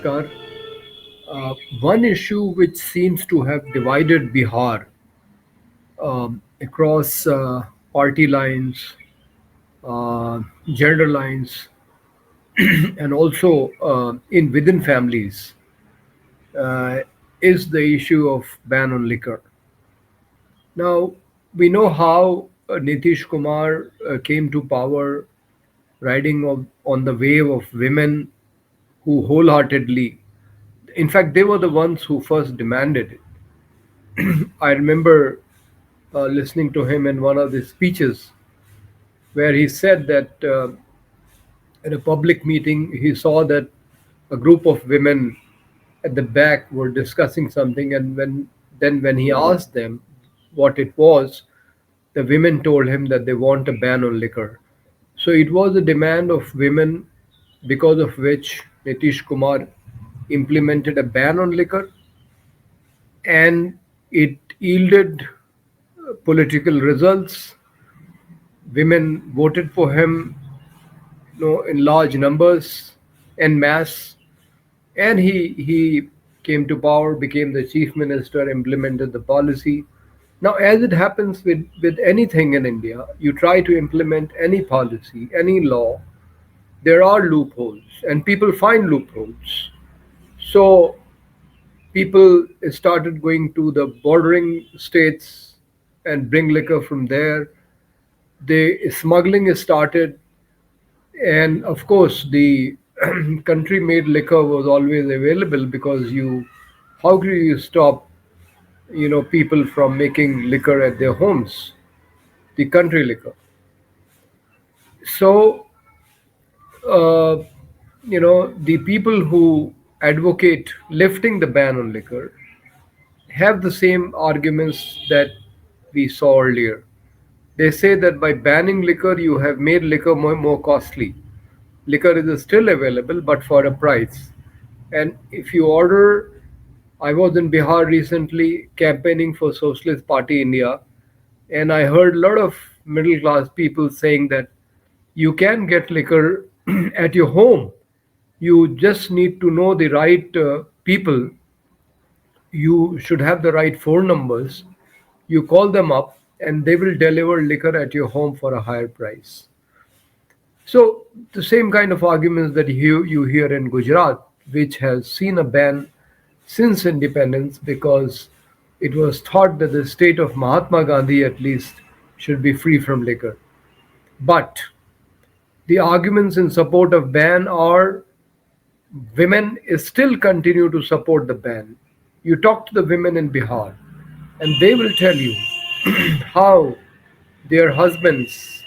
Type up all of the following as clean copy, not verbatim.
Namaskar. One issue which seems to have divided Bihar across party lines, gender lines, and also in within families uh, is the issue of ban on liquor. Now, we know how Nitish Kumar came to power on the wave of women who wholeheartedly, in fact, they were the ones who first demanded it. I remember listening to him in one of his speeches where he said that in a public meeting he saw that a group of women at the back were discussing something, and when he asked them what it was, the women told him that they want a ban on liquor. So it was a demand of women because of which Nitish Kumar implemented a ban on liquor, and it yielded political results. Women voted for him, in large numbers, en masse, and he came to power, became the chief minister, implemented the policy. Now, as it happens with anything in India, you try to implement any policy, any law, there are loopholes, and people find loopholes. So people started going to the bordering states and bring liquor from there. The smuggling is started, and of course the country made liquor was always available because you how do you stop people from making liquor at their homes, the country liquor. So uh, the people who advocate lifting the ban on liquor have the same arguments that we saw earlier. They say that by banning liquor you have made liquor more costly. Liquor is still available but for a price. And if you order, I was in Bihar recently campaigning for Socialist Party India, and I heard a lot of middle class people saying that you can get liquor at your home. You just need to know the right people. You should have the right phone numbers. You call them up, and they will deliver liquor at your home for a higher price. So the same kind of arguments that you hear in Gujarat, which has seen a ban since independence because it was thought that the state of Mahatma Gandhi at least should be free from liquor. But the arguments in support of ban are women still continue to support the ban. You talk to the women in Bihar, and they will tell you how their husbands,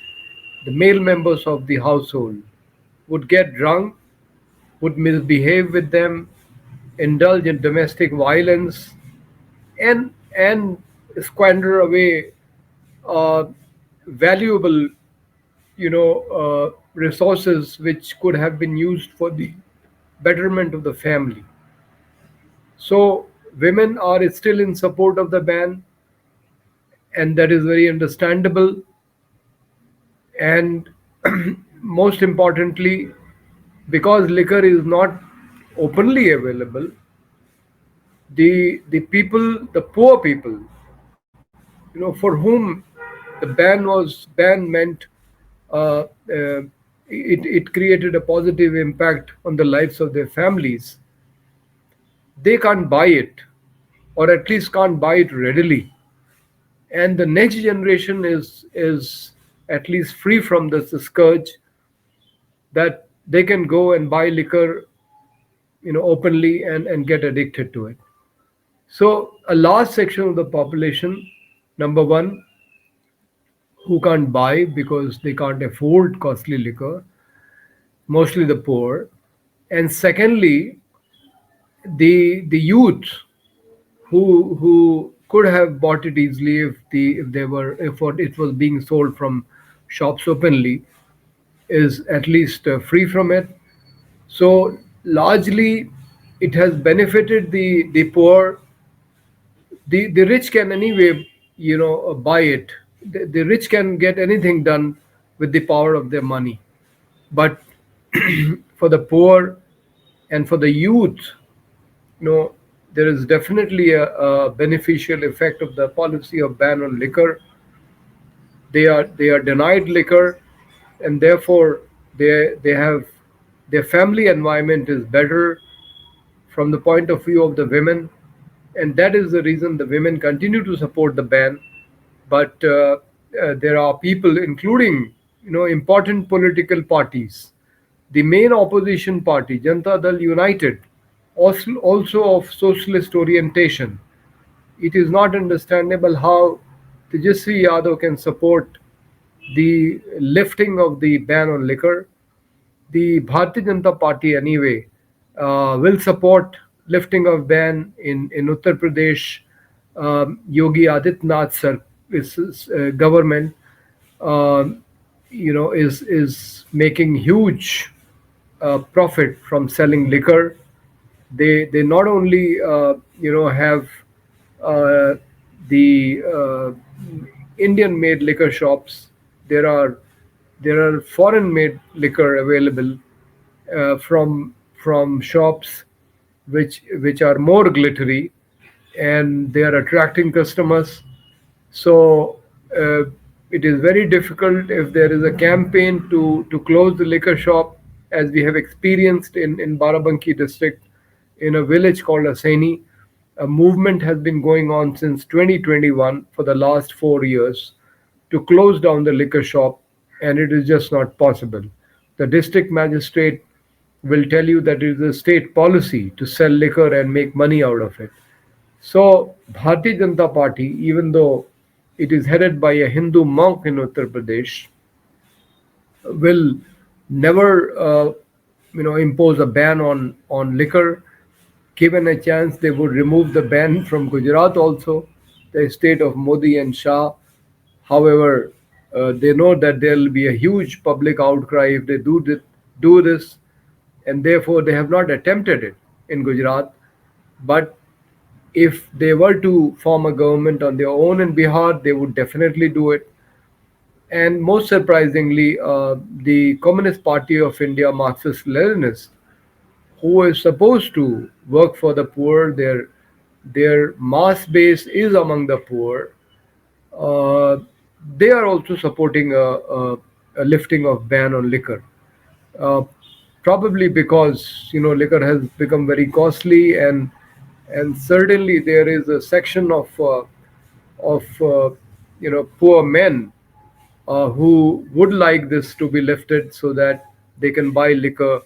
the male members of the household, would get drunk, would misbehave with them, indulge in domestic violence, and squander away uh, valuable resources which could have been used for the betterment of the family. So women are still in support of the ban, and that is very understandable. And most importantly, because liquor is not openly available, the people, the poor people, for whom the ban meant uh, uh, it created a positive impact on the lives of their families. They can't buy it, or at least can't buy it readily, and the next generation is at least free from this scourge that they can go and buy liquor openly and get addicted to it. So a large section of the population, number one, who can't buy because they can't afford costly liquor, mostly the poor, and secondly, the youth who could have bought it easily if it was being sold from shops openly, is at least free from it. So largely, it has benefited the poor. The rich can anyway buy it. The rich can get anything done with the power of their money, but for the poor, And for the youth, you know, there is definitely a beneficial effect of the policy of ban on liquor. They are denied liquor, and therefore they have their family environment is better from the point of view of the women, and that is the reason the women continue to support the ban. But there are people, including important political parties, the main opposition party, Janata Dal United, also of socialist orientation. It is not understandable how Tejasvi Yadav can support the lifting of the ban on liquor. The Bharatiya Janata Party, anyway, will support lifting of ban in Uttar Pradesh. Yogi Adityanath government, um, is making huge profit from selling liquor. They not only have uh, the Indian made liquor shops. There are foreign made liquor available from shops which are more glittery, and they are attracting customers. So uh, it is very difficult if there is a campaign to close the liquor shop, as we have experienced in Barabanki district, in a village called Aseni. A movement has been going on since 2021 for the last 4 years to close down the liquor shop, and it is just not possible. The district magistrate will tell you that it is a state policy to sell liquor and make money out of it. So, Bharatiya Janata Party, even though it is headed by a Hindu monk in Uttar Pradesh, will never, impose a ban on liquor. Given a chance, they would remove the ban from Gujarat also, the state of Modi and Shah. However, they know that there will be a huge public outcry if they do this, and therefore they have not attempted it in Gujarat. But if they were to form a government on their own in Bihar, they would definitely do it. And most surprisingly, the Communist Party of India, Marxist Leninist, who is supposed to work for the poor, their mass base is among the poor. Uh, they are also supporting a lifting of ban on liquor. Uh, Probably because liquor has become very costly, and certainly there is a section of poor men who would like this to be lifted so that they can buy liquor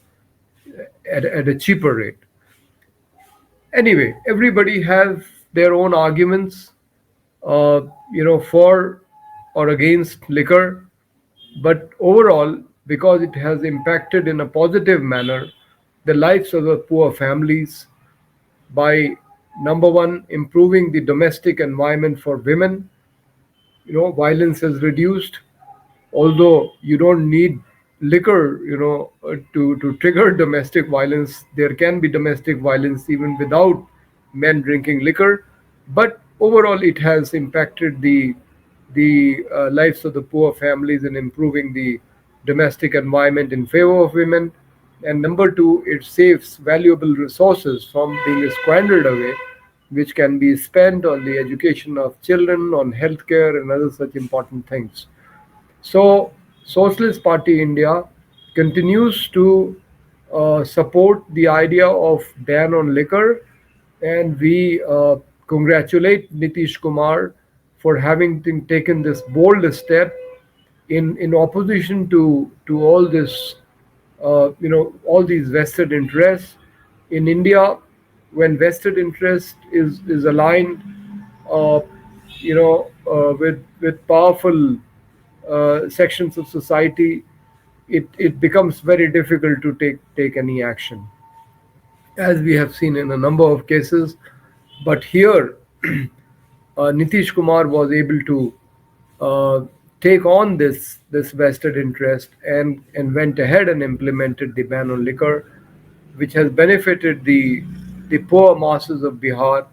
at a cheaper rate. Anyway, everybody has their own arguments, uh, for or against liquor, but overall, because it has impacted in a positive manner the lives of the poor families by, number one, improving the domestic environment for women. Violence has reduced, although you don't need liquor to trigger domestic violence. There can be domestic violence even without men drinking liquor, but overall it has impacted the lives of the poor families and improving the domestic environment in favor of women. And number two, it saves valuable resources from being squandered away, which can be spent on the education of children, on healthcare, and other such important things. So, Socialist Party India continues to support the idea of ban on liquor, and we congratulate Nitish Kumar for having taken this bold step in opposition to all this, all these vested interests in India. When vested interest is aligned, uh, with powerful sections of society, it becomes very difficult to take any action, as we have seen in a number of cases. But here, Nitish Kumar was able to uh, take on this vested interest, and went ahead and implemented the ban on liquor, which has benefited the poor masses of Bihar,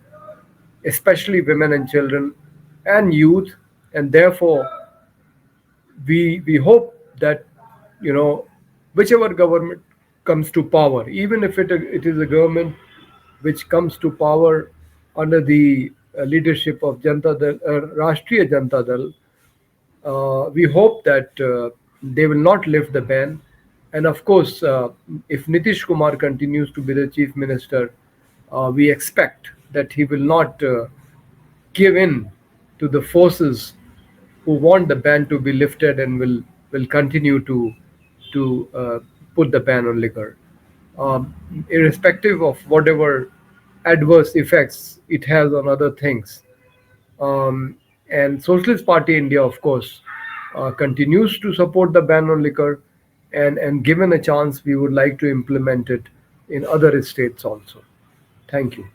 especially women and children and youth. And therefore, we hope that, you know whichever government comes to power, even if it is a government which comes to power under the leadership of Rashtriya Janata Dal, we hope that they will not lift the ban. And of course, if Nitish Kumar continues to be the chief minister, we expect that he will not give in to the forces who want the ban to be lifted and will continue to put the ban on liquor, um, irrespective of whatever adverse effects it has on other things. Um, and Socialist Party India, of course, continues to support the ban on liquor, and given a chance, we would like to implement it in other states also. Thank you.